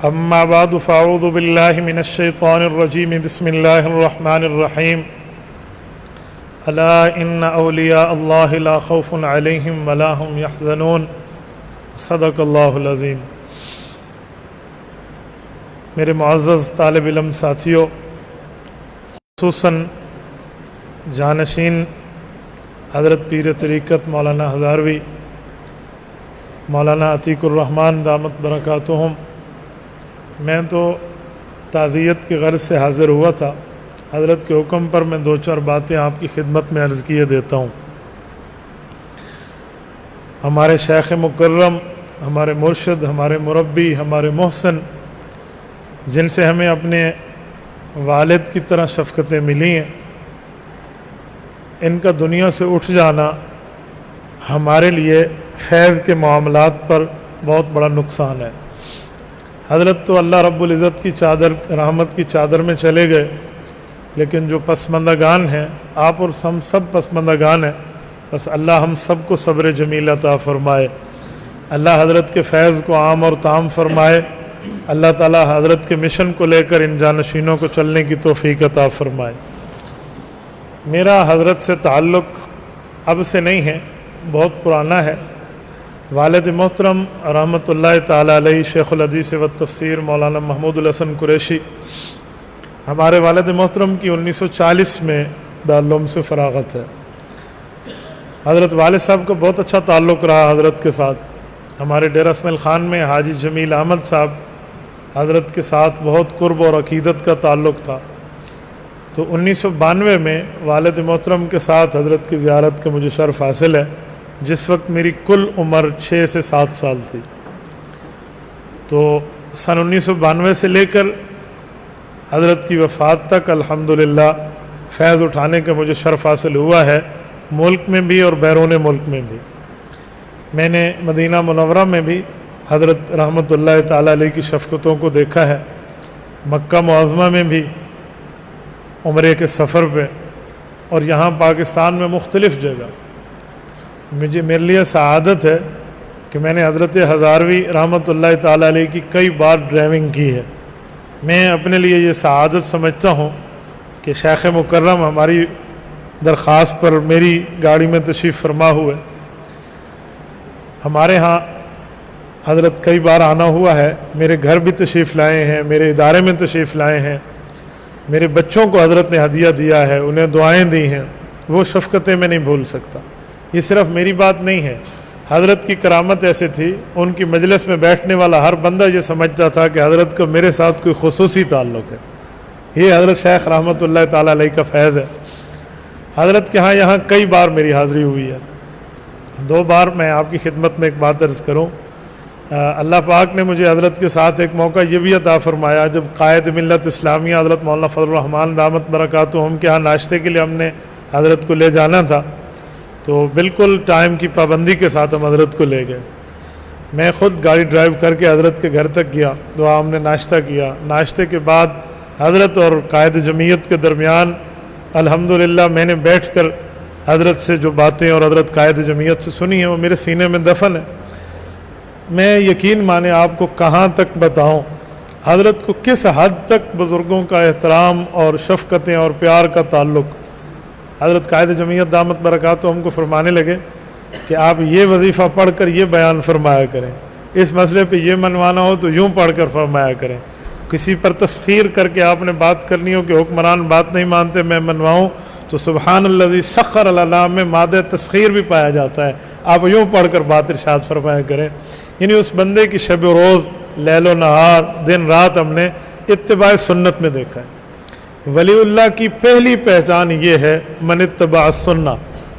أما بعد فأعوذ بالله من الشيطان الرجيم بسم الله الرحمن الرحيم ألا إن أولياء الله لا خوف عليهم ولا هم يحزنون صدق اللہ العظیم۔ میرے معزز طالب علم ساتھیوں، خصوصاً جانشین حضرت پیر طریقت مولانا ہزاروی مولانا عتیق الرحمن دامت برکاتہم، میں تو تعزیت کی غرض سے حاضر ہوا تھا۔ حضرت کے حکم پر میں دو چار باتیں آپ کی خدمت میں عرض کیے دیتا ہوں۔ ہمارے شیخ مکرم، ہمارے مرشد، ہمارے مربی، ہمارے محسن، جن سے ہمیں اپنے والد کی طرح شفقتیں ملی ہیں، ان کا دنیا سے اٹھ جانا ہمارے لیے فیض کے معاملات پر بہت بڑا نقصان ہے۔ حضرت تو اللہ رب العزت کی چادر، رحمت کی چادر میں چلے گئے، لیکن جو پسماندگان ہیں، آپ اور ہم سب پسماندگان ہیں، بس اللہ ہم سب کو صبر جمیل عطا فرمائے، اللہ حضرت کے فیض کو عام اور تام فرمائے، اللہ تعالی حضرت کے مشن کو لے کر ان جانشینوں کو چلنے کی توفیق عطا فرمائے۔ میرا حضرت سے تعلق اب سے نہیں ہے، بہت پرانا ہے۔ والد محترم رحمۃ اللہ تعالی علیہ شیخ الحدیث و تفسیر مولانا محمود الحسن قریشی، ہمارے والد محترم کی 1940 میں دارالعلوم سے فراغت ہے۔ حضرت والد صاحب کا بہت اچھا تعلق رہا حضرت کے ساتھ۔ ہمارے ڈیرہ اسماعیل خان میں حاجی جمیل احمد صاحب، حضرت کے ساتھ بہت قرب اور عقیدت کا تعلق تھا۔ تو 1992 میں والد محترم کے ساتھ حضرت کی زیارت کا مجھے شرف حاصل ہے، جس وقت میری کل عمر 6 سے 7 سال تھی۔ تو سن 1992 سے لے کر حضرت کی وفات تک الحمدللہ فیض اٹھانے کا مجھے شرف حاصل ہوا ہے، ملک میں بھی اور بیرون ملک میں بھی۔ میں نے مدینہ منورہ میں بھی حضرت رحمۃ اللہ تعالی علیہ کی شفقتوں کو دیکھا ہے، مکہ معظمہ میں بھی عمرے کے سفر پہ، اور یہاں پاکستان میں مختلف جگہ۔ میرے لیے سعادت ہے کہ میں نے حضرت ہزاروی رحمۃ اللہ تعالی علیہ کی کئی بار ڈرائیونگ کی ہے۔ میں اپنے لیے یہ سعادت سمجھتا ہوں کہ شیخ مکرم ہماری درخواست پر میری گاڑی میں تشریف فرما ہوئے۔ ہمارے ہاں حضرت کئی بار آنا ہوا ہے، میرے گھر بھی تشریف لائے ہیں، میرے ادارے میں تشریف لائے ہیں، میرے بچوں کو حضرت نے ہدیہ دیا ہے، انہیں دعائیں دی ہیں، وہ شفقتیں میں نہیں بھول سکتا۔ یہ صرف میری بات نہیں ہے، حضرت کی کرامت ایسے تھی، ان کی مجلس میں بیٹھنے والا ہر بندہ یہ سمجھتا تھا کہ حضرت کا میرے ساتھ کوئی خصوصی تعلق ہے۔ یہ حضرت شیخ رحمۃ اللہ تعالی علیہ کا فیض ہے۔ حضرت کے ہاں یہاں کئی بار میری حاضری ہوئی ہے۔ 2 بار میں آپ کی خدمت میں ایک بات عرض کروں، اللہ پاک نے مجھے حضرت کے ساتھ ایک موقع یہ بھی عطا فرمایا، جب قائد ملت اسلامیہ حضرت مولانا فضل الرحمن دامت برکاتہم کے ہاں ناشتے کے لیے ہم نے حضرت کو لے جانا تھا، تو بالکل ٹائم کی پابندی کے ساتھ ہم حضرت کو لے گئے۔ میں خود گاڑی ڈرائیو کر کے حضرت کے گھر تک گیا، دعا ہم نے ناشتہ کیا، ناشتے کے بعد حضرت اور قائد جمعیت کے درمیان الحمدللہ میں نے بیٹھ کر حضرت سے جو باتیں اور حضرت قائد جمعیت سے سنی ہیں وہ میرے سینے میں دفن ہے۔ میں یقین مانے آپ کو کہاں تک بتاؤں حضرت کو کس حد تک بزرگوں کا احترام اور شفقتیں اور پیار کا تعلق۔ حضرت قائد جمعیت دامت برکاتہم ہم کو فرمانے لگے کہ آپ یہ وظیفہ پڑھ کر یہ بیان فرمایا کریں، اس مسئلے پہ یہ منوانا ہو تو یوں پڑھ کر فرمایا کریں، کسی پر تسخیر کر کے آپ نے بات کرنی ہو کہ حکمران بات نہیں مانتے میں منواؤں تو سبحان الذی سخر لنا میں مادہ تسخیر بھی پایا جاتا ہے، آپ یوں پڑھ کر بات ارشاد فرمایا کریں۔ یعنی اس بندے کی شب و روز، لیل و نہار، دن رات ہم نے اتباع سنت میں دیکھا ہے۔ ولی اللہ کی پہلی پہچان یہ ہے من اتباع السنہ،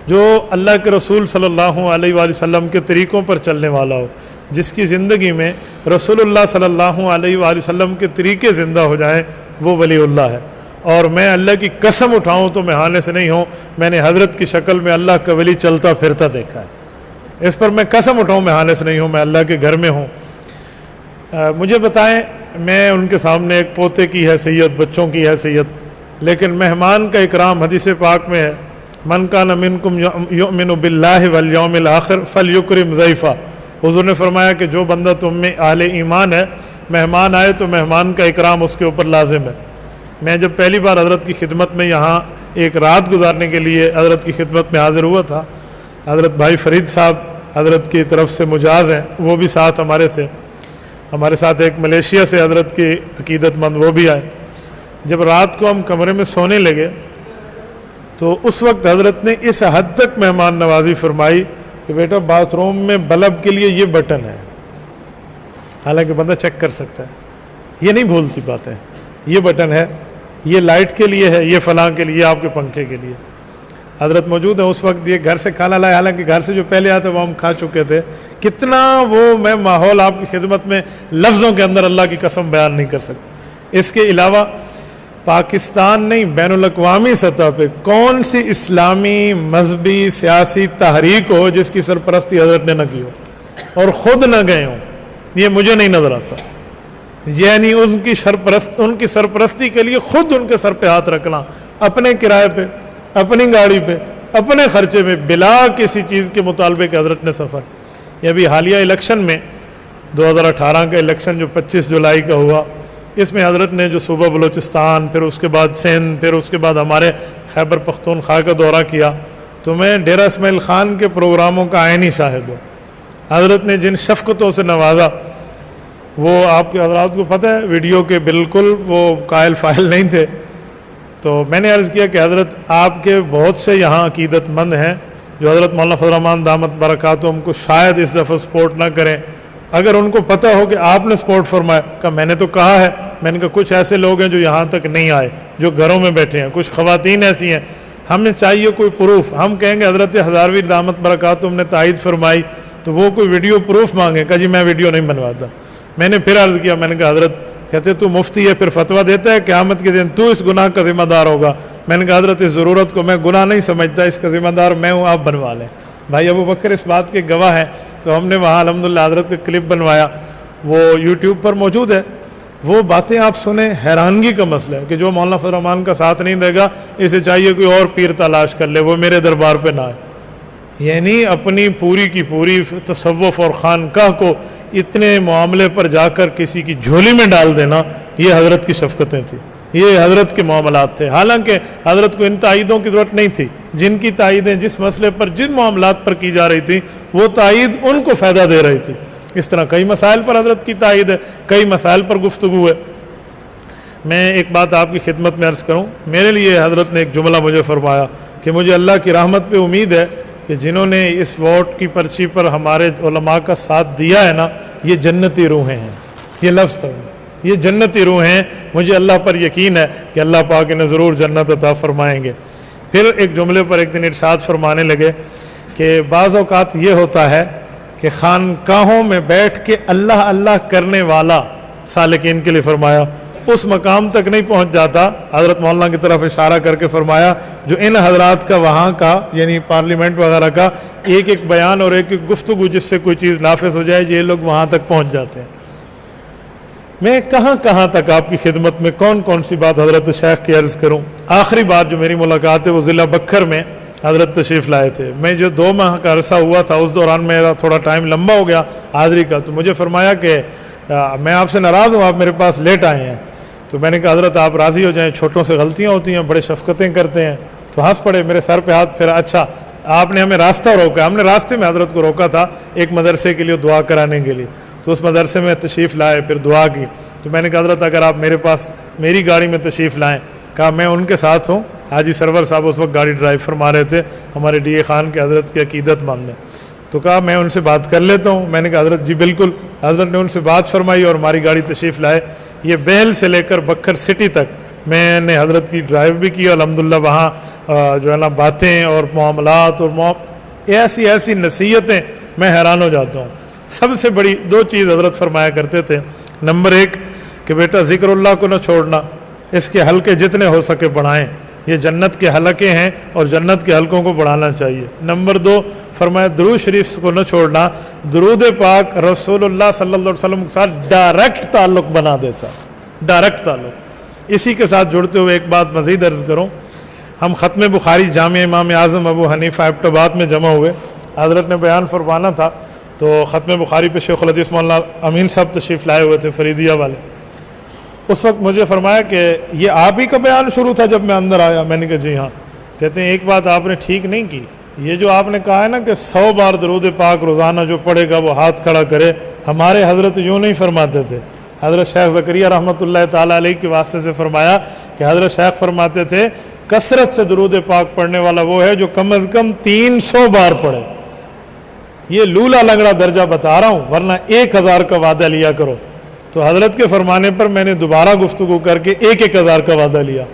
جو اللہ کے رسول صلی اللہ علیہ وآلہ وسلم کے طریقوں پر چلنے والا ہو، جس کی زندگی میں رسول اللہ صلی اللہ علیہ وآلہ وسلم کے طریقے زندہ ہو جائیں، وہ ولی اللہ ہے۔ اور میں اللہ کی قسم اٹھاؤں تو میں ہانے سے نہیں ہوں، میں نے حضرت کی شکل میں اللہ کا ولی چلتا پھرتا دیکھا ہے، اس پر میں قسم اٹھاؤں میں ہانے سے نہیں ہوں، میں اللہ کے گھر میں ہوں۔ مجھے بتائیں، میں ان کے سامنے ایک پوتے کی حیثیت، بچوں کی حیثیت، لیکن مہمان کا اکرام حدیث پاک میں ہے، من کان منکم یؤمن باللہ والیوم الآخر فلیکرم ضیفہ۔ حضور نے فرمایا کہ جو بندہ تم میں اہل ایمان ہے مہمان آئے تو مہمان کا اکرام اس کے اوپر لازم ہے۔ میں جب پہلی بار حضرت کی خدمت میں یہاں ایک رات گزارنے کے لیے حضرت کی خدمت میں حاضر ہوا تھا، حضرت بھائی فرید صاحب حضرت کی طرف سے مجاز ہیں، وہ بھی ساتھ ہمارے تھے، ہمارے ساتھ ایک ملیشیا سے حضرت کے عقیدت مند وہ بھی آئے۔ جب رات کو ہم کمرے میں سونے لگے تو اس وقت حضرت نے اس حد تک مہمان نوازی فرمائی کہ بیٹا باتھ روم میں بلب کے لیے یہ بٹن ہے، حالانکہ بندہ چیک کر سکتا ہے، یہ نہیں بھولتی باتیں، یہ بٹن ہے، یہ لائٹ کے لیے ہے، یہ فلاں کے لیے، آپ کے پنکھے کے لیے۔ حضرت موجود ہیں اس وقت، یہ گھر سے کھانا لائے، حالانکہ گھر سے جو پہلے آتے وہ ہم کھا چکے تھے۔ کتنا وہ میں ماحول آپ کی خدمت میں لفظوں کے اندر اللہ کی قسم بیان نہیں کر سکتا۔ اس کے علاوہ پاکستان نہیں، بین الاقوامی سطح پہ کون سی اسلامی مذہبی سیاسی تحریک ہو جس کی سرپرستی حضرت نے نہ کی ہو اور خود نہ گئے ہوں، یہ مجھے نہیں نظر آتا۔ یعنی ان کی سرپرستی کے لیے خود ان کے سر پہ ہاتھ رکھنا، اپنے کرائے پہ، اپنی گاڑی پہ، اپنے خرچے میں، بلا کسی چیز کے مطالبے کے حضرت نے سفر۔ یہ ابھی حالیہ الیکشن میں 2018 کا الیکشن جو 25 جولائی کا ہوا، اس میں حضرت نے جو صوبہ بلوچستان، پھر اس کے بعد سندھ، پھر اس کے بعد ہمارے خیبر پختونخوا کا دورہ کیا، تو میں ڈیرہ اسماعیل خان کے پروگراموں کا عینی شاہد ہوں۔ حضرت نے جن شفقتوں سے نوازا، وہ آپ کے حضرات کو پتہ ہے، ویڈیو کے بالکل وہ قائل فائل نہیں تھے۔ تو میں نے عرض کیا کہ حضرت آپ کے بہت سے یہاں عقیدت مند ہیں جو حضرت مولانا فضل الرحمان دامت برکاتہم کو شاید اس دفعہ سپورٹ نہ کریں، اگر ان کو پتہ ہو کہ آپ نے سپورٹ فرمایا، کہ میں نے تو کہا ہے، میں نے کہا کچھ ایسے لوگ ہیں جو یہاں تک نہیں آئے، جو گھروں میں بیٹھے ہیں، کچھ خواتین ایسی ہیں، ہمیں چاہیے کوئی پروف۔ ہم کہیں گے حضرت ہزاروی دامت برکاتہم نے تائید فرمائی، تو وہ کوئی ویڈیو پروف مانگے، کہ جی میں ویڈیو نہیں بنواتا۔ میں نے پھر عرض کیا، میں نے کہا حضرت کہتے تو مفتی ہے، پھر فتویٰ دیتا ہے قیامت کے دن تو اس گناہ کا ذمہ دار ہوگا۔ میں نے کہا حضرت اس ضرورت کو میں گناہ نہیں سمجھتا، اس کا ذمہ دار میں ہوں، آپ بنوا لیں۔ بھائی ابو بکر اس بات کے گواہ ہیں، تو ہم نے وہاں الحمدللہ حضرت کا کلپ بنوایا، وہ یوٹیوب پر موجود ہے۔ وہ باتیں آپ سنیں، حیرانگی کا مسئلہ ہے کہ جو مولانا فضل الرحمان کا ساتھ نہیں دے گا، اسے چاہیے کوئی اور پیر تلاش کر لے، وہ میرے دربار پہ نہ آئے۔ یعنی اپنی پوری کی پوری تصوف اور خانقاہ کو اتنے معاملے پر جا کر کسی کی جھولی میں ڈال دینا، یہ حضرت کی شفقتیں تھیں، یہ حضرت کے معاملات تھے۔ حالانکہ حضرت کو ان تائیدوں کی ضرورت نہیں تھی، جن کی تائیدیں جس مسئلے پر، جن معاملات پر کی جا رہی تھی، وہ تائید ان کو فائدہ دے رہی تھی۔ اس طرح کئی مسائل پر حضرت کی تائید ہے، کئی مسائل پر گفتگو ہے۔ میں ایک بات آپ کی خدمت میں عرض کروں، میرے لیے حضرت نے ایک جملہ مجھے فرمایا کہ مجھے اللہ کی رحمت پہ امید ہے کہ جنہوں نے اس ووٹ کی پرچی پر ہمارے علماء کا ساتھ دیا ہے نا، یہ جنتی روحیں ہیں۔ یہ لفظ تھا، یہ جنتی روحیں ہیں، مجھے اللہ پر یقین ہے کہ اللہ پاک انہیں ضرور جنت عطا فرمائیں گے۔ پھر ایک جملے پر ایک دن ارشاد فرمانے لگے کہ بعض اوقات یہ ہوتا ہے کہ خانقاہوں میں بیٹھ کے اللہ اللہ کرنے والا، سالکین کے لیے فرمایا، اس مقام تک نہیں پہنچ جاتا۔ حضرت مولانا کی طرف اشارہ کر کے فرمایا جو ان حضرات کا وہاں کا، یعنی پارلیمنٹ وغیرہ کا ایک ایک بیان اور ایک ایک گفتگو جس سے کوئی چیز نافذ ہو جائے، یہ لوگ وہاں تک پہنچ جاتے ہیں۔ میں کہاں کہاں تک آپ کی خدمت میں کون کون سی بات حضرت شیخ کی عرض کروں۔ آخری بار جو میری ملاقات ہے وہ ضلع بکھر میں حضرت تشریف لائے تھے۔ میں جو 2 ماہ کا عرصہ ہوا تھا، اس دوران میرا تھوڑا ٹائم لمبا ہو گیا حاضری کا، تو مجھے فرمایا کہ میں آپ سے ناراض ہوں، آپ میرے پاس لیٹ آئے ہیں۔ تو میں نے کہا حضرت آپ راضی ہو جائیں، چھوٹوں سے غلطیاں ہوتی ہیں، بڑے شفقتیں کرتے ہیں۔ تو ہنس پڑے، میرے سر پہ ہاتھ پھیرا، اچھا آپ نے ہمیں راستہ روکا۔ ہم نے راستے میں حضرت کو روکا تھا ایک مدرسے کے لیے دعا کرانے کے لیے، تو اس مدرسے میں تشریف لائے، پھر دعا کی۔ تو میں نے کہا حضرت اگر آپ میرے پاس میری گاڑی میں تشریف لائیں، کہا میں ان کے ساتھ ہوں۔ حاجی سرور صاحب اس وقت گاڑی ڈرائیو فرما رہے تھے، ہمارے ڈی اے خان کے حضرت کے عقیدت مند ہیں۔ تو کہا میں ان سے بات کر لیتا ہوں۔ میں نے کہا حضرت جی بالکل۔ حضرت نے ان سے بات فرمائی اور ہماری گاڑی تشریف لائے۔ یہ بیل سے لے کر بکھر سٹی تک میں نے حضرت کی ڈرائیو بھی کی، الحمدللہ وہاں جو ہے نا باتیں اور معاملات اور ایسی ایسی نصیحتیں، میں حیران ہو جاتا ہوں۔ سب سے بڑی 2 چیز حضرت فرمایا کرتے تھے۔ نمبر 1 کہ بیٹا ذکر اللہ کو نہ چھوڑنا، اس کے حلقے جتنے ہو سکے بڑھائیں، یہ جنت کے حلقے ہیں اور جنت کے حلقوں کو بڑھانا چاہیے۔ نمبر 2 فرمایا درود شریف کو نہ چھوڑنا، درود پاک رسول اللہ صلی اللہ علیہ وسلم کے ساتھ ڈائریکٹ تعلق بنا دیتا، ڈائریکٹ تعلق۔ اسی کے ساتھ جڑتے ہوئے ایک بات مزید عرض کروں، ہم ختم بخاری جامع امام اعظم ابو حنیفہ ایبٹ آباد میں جمع ہوئے، حضرت نے بیان فرمانا تھا تو ختم بخاری پہ شیخ الحدیث مولانا امین صاحب تشریف لائے ہوئے تھے فریدیہ والے. اس وقت مجھے فرمایا کہ یہ آپ ہی کا بیان شروع تھا جب میں اندر آیا. میں نے کہا جی ہاں. کہتے ہیں ایک بات آپ نے ٹھیک نہیں کی, یہ جو آپ نے کہا ہے نا کہ 100 بار درود پاک روزانہ جو پڑھے گا وہ ہاتھ کھڑا کرے, ہمارے حضرت یوں نہیں فرماتے تھے. حضرت شیخ زکریا رحمۃ اللہ تعالیٰ علیہ کے واسطے سے فرمایا کہ حضرت شیخ فرماتے تھے کثرت سے درود پاک پڑھنے والا وہ ہے جو کم از کم 300 بار پڑھے. یہ لولا لنگڑا درجہ بتا رہا ہوں, ورنہ 1000 کا وعدہ لیا کرو. تو حضرت کے فرمانے پر میں نے دوبارہ گفتگو کر کے 1000 کا وعدہ لیا.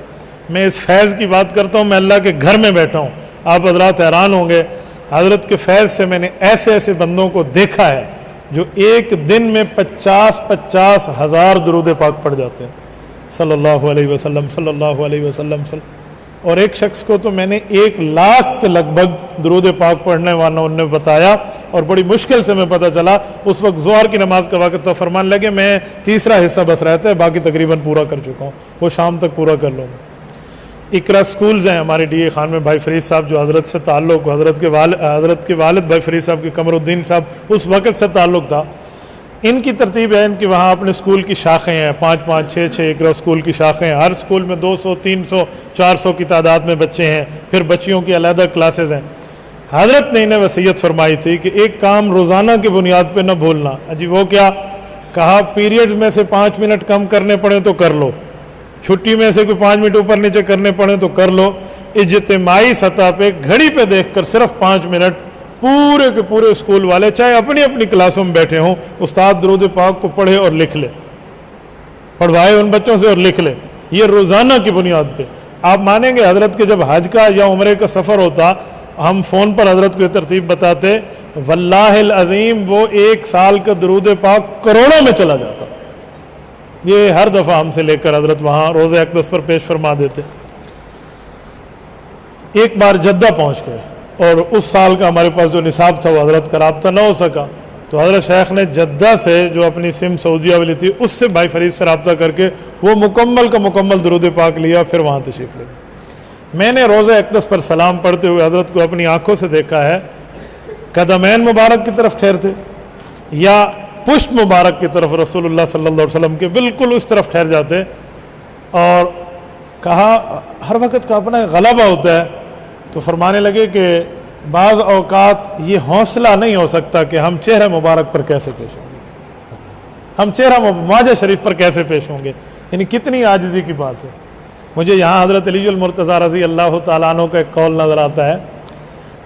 میں اس فیض کی بات کرتا ہوں, میں اللہ کے گھر میں بیٹھا ہوں. آپ حضرات حیران ہوں گے, حضرت کے فیض سے میں نے ایسے ایسے بندوں کو دیکھا ہے جو ایک دن میں 50 ہزار درود پاک پڑھ جاتے ہیں صلی اللہ علیہ وسلم صلی اللہ علیہ وسلم. اور ایک شخص کو تو میں نے 1 لاکھ کے لگ بھگ درود پاک پڑھنے والا انہوں نے بتایا, اور بڑی مشکل سے میں پتہ چلا. اس وقت ظہر کی نماز کا وقت تو فرمان لگے میں تیسرا حصہ بس رہتا ہے, باقی تقریباً پورا کر چکا ہوں, وہ شام تک پورا کر لوں گا. اقرا سکولز ہیں ہمارے ڈی اے خان میں, بھائی فرید صاحب جو حضرت سے تعلق, حضرت کے والد بھائی فرید صاحب کے قمر الدین صاحب اس وقت سے تعلق تھا. ان کی ترتیب ہے, ان کی وہاں اپنے اسکول کی شاخیں ہیں, 5 6 اقرا اسکول کی شاخیں ہیں. ہر اسکول میں 200 300 400 کی تعداد میں بچے ہیں, پھر بچیوں کی علیحدہ کلاسز ہیں. حضرت نے انہیں وصیت فرمائی تھی کہ ایک کام روزانہ کی بنیاد پہ نہ بھولنا. جی وہ کیا کہا, پیریڈ میں سے 5 منٹ کم کرنے پڑے تو کر لو, چھٹی میں سے کوئی 5 منٹ اوپر نیچے کرنے پڑے تو کر لو. اجتماعی سطح پہ گھڑی پہ دیکھ کر صرف 5 منٹ پورے کے پورے اسکول والے چاہے اپنی اپنی کلاسوں میں بیٹھے ہوں, استاد درود پاک کو پڑھے اور لکھ لے, پڑھوائے ان بچوں سے اور لکھ لے. یہ روزانہ کی بنیاد پہ. آپ مانیں گے حضرت کے جب حج کا یا عمرے کا سفر ہوتا, ہم فون پر حضرت کو یہ ترتیب بتاتے, واللہ العظیم وہ 1 سال کا درود پاک کروڑوں میں چلا جاتا. یہ ہر دفعہ ہم سے لے کر حضرت وہاں روزہ اقدس پر پیش فرما دیتے. ایک بار جدہ پہنچ گئے, اور اس سال کا ہمارے پاس جو نصاب تھا وہ حضرت کا رابطہ نہ ہو سکا, تو حضرت شیخ نے جدہ سے جو اپنی سم سعودیہ والی تھی اس سے بھائی فرید سے رابطہ کر کے وہ مکمل کا مکمل درود پاک لیا, پھر وہاں تشریف لے. میں نے روزہ اقدس پر سلام پڑھتے ہوئے حضرت کو اپنی آنکھوں سے دیکھا ہے, قدمین مبارک کی طرف ٹھہرتے یا پشت مبارک کی طرف رسول اللہ صلی اللہ علیہ وسلم کے بالکل اس طرف ٹھہر جاتے, اور کہا ہر وقت کا اپنا غلبہ ہوتا ہے. تو فرمانے لگے کہ بعض اوقات یہ حوصلہ نہیں ہو سکتا کہ ہم چہرہ مبارک پر کیسے پیش ہوں گے, ہم چہرہ مواجہ شریف پر کیسے پیش ہوں گے. یعنی کتنی عاجزی کی بات ہے. مجھے یہاں حضرت علی المرتضیٰ رضی اللہ تعالیٰ عنہ کا ایک قول نظر آتا ہے.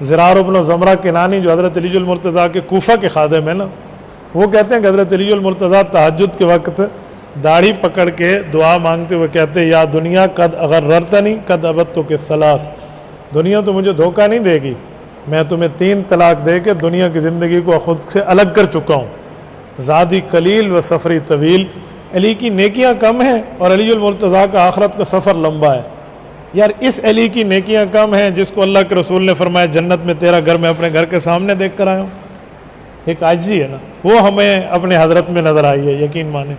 زرار بن زمرہ کنانی جو حضرت علی المرتضیٰ کے کوفہ کے خادم ہیں نا, وہ کہتے ہیں کہ حضرت علی المرتضیٰ تہجد کے وقت داڑھی پکڑ کے دعا مانگتے ہوئے کہتے یا دنیا قد اغررتنی قد ابدتک الثلاث, دنیا تو مجھے دھوکہ نہیں دے گی, میں تمہیں 3 طلاق دے کے دنیا کی زندگی کو خود سے الگ کر چکا ہوں. زادی قلیل و سفری طویل, علی کی نیکیاں کم ہیں اور علی المرتضیٰ کا آخرت کا سفر لمبا ہے. یار اس علی کی نیکیاں کم ہیں جس کو اللہ کے رسول نے فرمایا جنت میں تیرا گھر میں اپنے گھر کے سامنے دیکھ کر آیا ہوں. ایک عاجزی ہے نا, وہ ہمیں اپنے حضرت میں نظر آئی ہے. یقین مانیں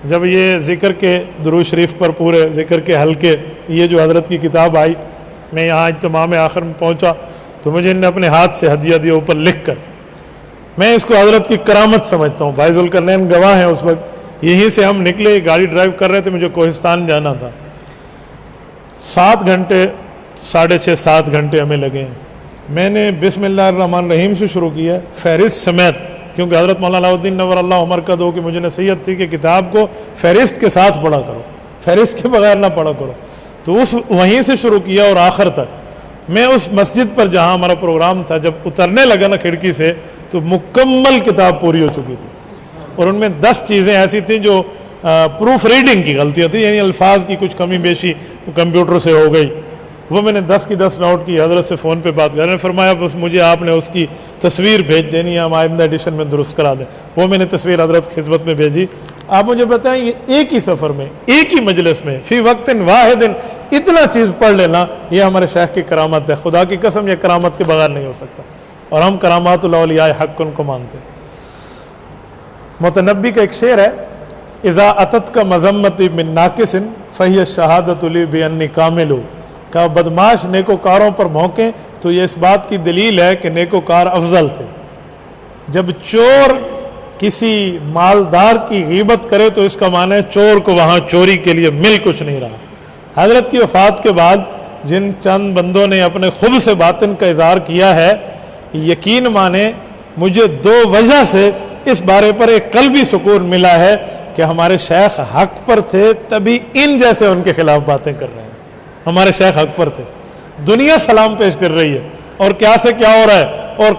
جب یہ ذکر کے درود شریف پر پورے ذکر کے حلقے, یہ جو حضرت کی کتاب آئی, میں یہاں اجتماع میں آخر میں پہنچا تو مجھے انہوں نے اپنے ہاتھ سے ہدیہ دیا اوپر لکھ کر. میں اس کو حضرت کی کرامت سمجھتا ہوں. بھائی ذوالقرنین گواہ ہیں, اس وقت یہیں سے ہم نکلے, گاڑی ڈرائیو کر رہے تھے, مجھے کوہستان جانا تھا. 7 گھنٹے 6.5 7 گھنٹے ہمیں لگے ہیں. میں نے بسم اللہ الرحمن الرحیم سے شروع کیا فہرست سمیت, کیونکہ حضرت مولانا علاؤالدین نور اللہ عمر کا دو کہ مجھے نصیحت تھی کہ کتاب کو فہرست کے ساتھ پڑھا کرو, فہرست کے بغیر نہ پڑھا کرو. تو وہیں سے شروع کیا اور آخر تک. میں اس مسجد پر جہاں ہمارا پروگرام تھا جب اترنے لگا نا کھڑکی سے, تو مکمل کتاب پوری ہو چکی تھی, اور ان میں 10 چیزیں ایسی تھیں جو پروف ریڈنگ کی غلطیاں تھیں, یعنی الفاظ کی کچھ کمی بیشی کمپیوٹر سے ہو گئی. وہ میں نے 10 کی 10 نوٹ کی. حضرت سے فون پہ بات کر نے فرمایا بس مجھے آپ نے اس کی تصویر بھیج دینی ہے, ہم آئندہ ایڈیشن میں درست کرا دیں. وہ میں نے تصویر حضرت کی خدمت میں بھیجی. آپ مجھے بتائیں یہ ایک ہی سفر میں, ایک ہی مجلس میں, فی وقت واحد اتنا چیز پڑھ لینا, یہ ہمارے شیخ کی کرامت ہے. خدا کی قسم یہ کرامت کے بغیر نہیں ہو سکتا, اور ہم کرامات الاولیاء حق ان کو مانتے. متنبی کا ایک شعر ہے, اذا اتت کا مذمتی من ناقص فہی الشہادۃ لی بانی کامل. کہ بدماش نیکوکاروں پر بھونکیں تو یہ اس بات کی دلیل ہے کہ نیکوکار افضل تھے. جب چور کسی مالدار کی غیبت کرے تو اس کا معنی ہے چور کو وہاں چوری کے لیے مل کچھ نہیں رہا۔ حضرت کی وفات کے بعد جن چند بندوں نے اپنے خب سے باطن کا اظہار کیا ہے، یقین مانے مجھے 2 وجہ سے اس بارے پر ایک قلبی سکون ملا ہے کہ ہمارے شیخ حق پر تھے، تبھی ان جیسے ان کے خلاف باتیں کر رہے ہیں۔ ہمارے شیخ حق پر تھے، دنیا سلام پیش کر رہی ہے، اور کیا سے کیا ہو رہا ہے، اور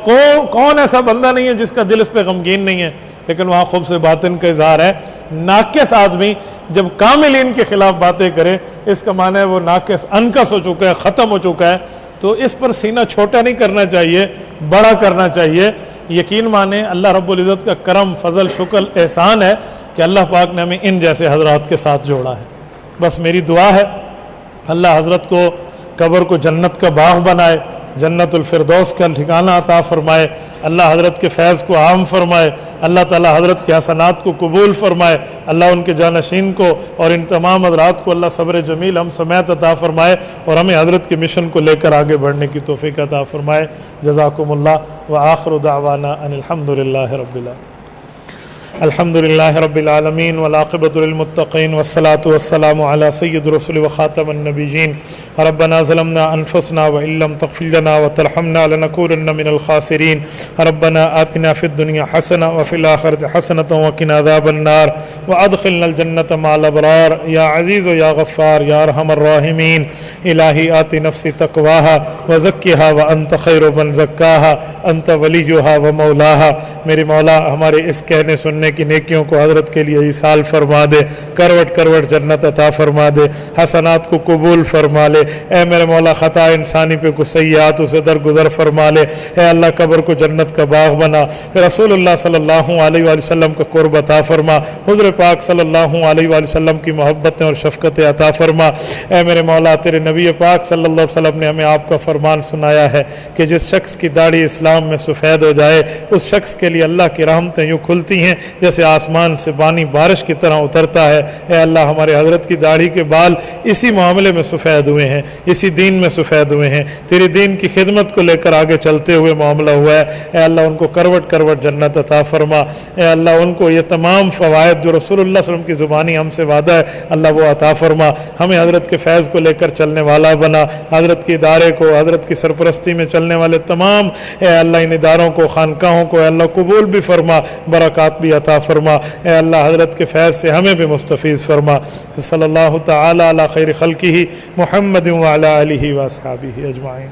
کون ایسا بندہ نہیں ہے جس کا دل اس پہ غمگین نہیں ہے، لیکن وہاں خوب سے باطن کا اظہار ہے۔ ناقص آدمی جب کاملین کے خلاف باتیں کرے، اس کا معنی ہے وہ ناقص انکس ہو چکا ہے، ختم ہو چکا ہے، تو اس پر سینہ چھوٹا نہیں کرنا چاہیے، بڑا کرنا چاہیے۔ یقین مانے اللہ رب العزت کا کرم، فضل، شکر، احسان ہے کہ اللہ پاک نے ہمیں ان جیسے حضرات کے ساتھ جوڑا ہے۔ بس میری دعا ہے اللہ حضرت کو قبر کو جنت کا باغ بنائے، جنت الفردوس کا ٹھکانہ عطا فرمائے، اللہ حضرت کے فیض کو عام فرمائے، اللہ تعالی حضرت کے حسنات کو قبول فرمائے، اللہ ان کے جانشین کو اور ان تمام حضرات کو اللہ صبر جمیل ہم سمیت عطا فرمائے، اور ہمیں حضرت کے مشن کو لے کر آگے بڑھنے کی توفیق عطا فرمائے۔ جزاکم اللہ، وآخر دعوانا ان الحمد للہ رب العالمین۔ الحمد للہ رب العالمین والعاقبۃ للمتقین والصلاة والسلام علی سید الرسل وخاتم النبیین۔ ربنا ظلمنا انفسنا وان لم تغفر لنا وترحمنا لنکونن من الخاسرین۔ ربنا آتنا فی الدنیا حسنہ وفی الآخرۃ حسنۃ وقنا عذاب النار وادخلنا الجنۃ مع الابرار۔ یا عزیز و یا غفار یا ارحم الراحمین، الہی آت نفسی تقواہا وزکھا وانت خیر من زکاہا انت ولیہا ومولاہا۔ میرے مولا ہمارے اس کہنے سننے کی نیکیوں کو حضرت کے لیے ایصال فرما دے، کروٹ کروٹ جنت عطا فرما دے، حسنات کو قبول فرما لے۔ اے میرے مولا خطا انسانی پہ کچھ سیئات اسے درگزر فرما لے۔ اے اللہ قبر کو جنت کا باغ بنا، رسول اللہ صلی اللہ علیہ وآلہ وسلم کا قرب عطا فرما، حضور پاک صلی اللہ علیہ وآلہ وسلم کی محبتیں اور شفقتیں عطا فرما۔ اے میرے مولا تیرے نبی پاک صلی اللہ علیہ وسلم نے ہمیں آپ کا فرمان سنایا ہے کہ جس شخص کی داڑھی اسلام میں سفید ہو جائے اس شخص کے لیے اللہ کی رحمتیں یوں کھلتی ہیں جیسے آسمان سے پانی بارش کی طرح اترتا ہے۔ اے اللہ ہمارے حضرت کی داڑھی کے بال اسی معاملے میں سفید ہوئے ہیں، اسی دین میں سفید ہوئے ہیں، تیرے دین کی خدمت کو لے کر آگے چلتے ہوئے معاملہ ہوا ہے۔ اے اللہ ان کو کروٹ کروٹ جنت عطا فرما۔ اے اللہ ان کو یہ تمام فوائد جو رسول اللہ صلی اللہ علیہ وسلم کی زبانی ہم سے وعدہ ہے اللہ وہ عطا فرما۔ ہمیں حضرت کے فیض کو لے کر چلنے والا بنا، حضرت کے ادارے کو، حضرت کی سرپرستی میں چلنے والے تمام اے اللہ ان اداروں کو، خانقاہوں کو اے اللہ قبول بھی فرما، برکات بھی عطا فرما۔ اے اللہ حضرت کے فیض سے ہمیں بھی مستفیض فرما۔ صلی اللہ تعالی علی خیر خلقہ محمد وعلی آلہ واصحابہ اجمعین۔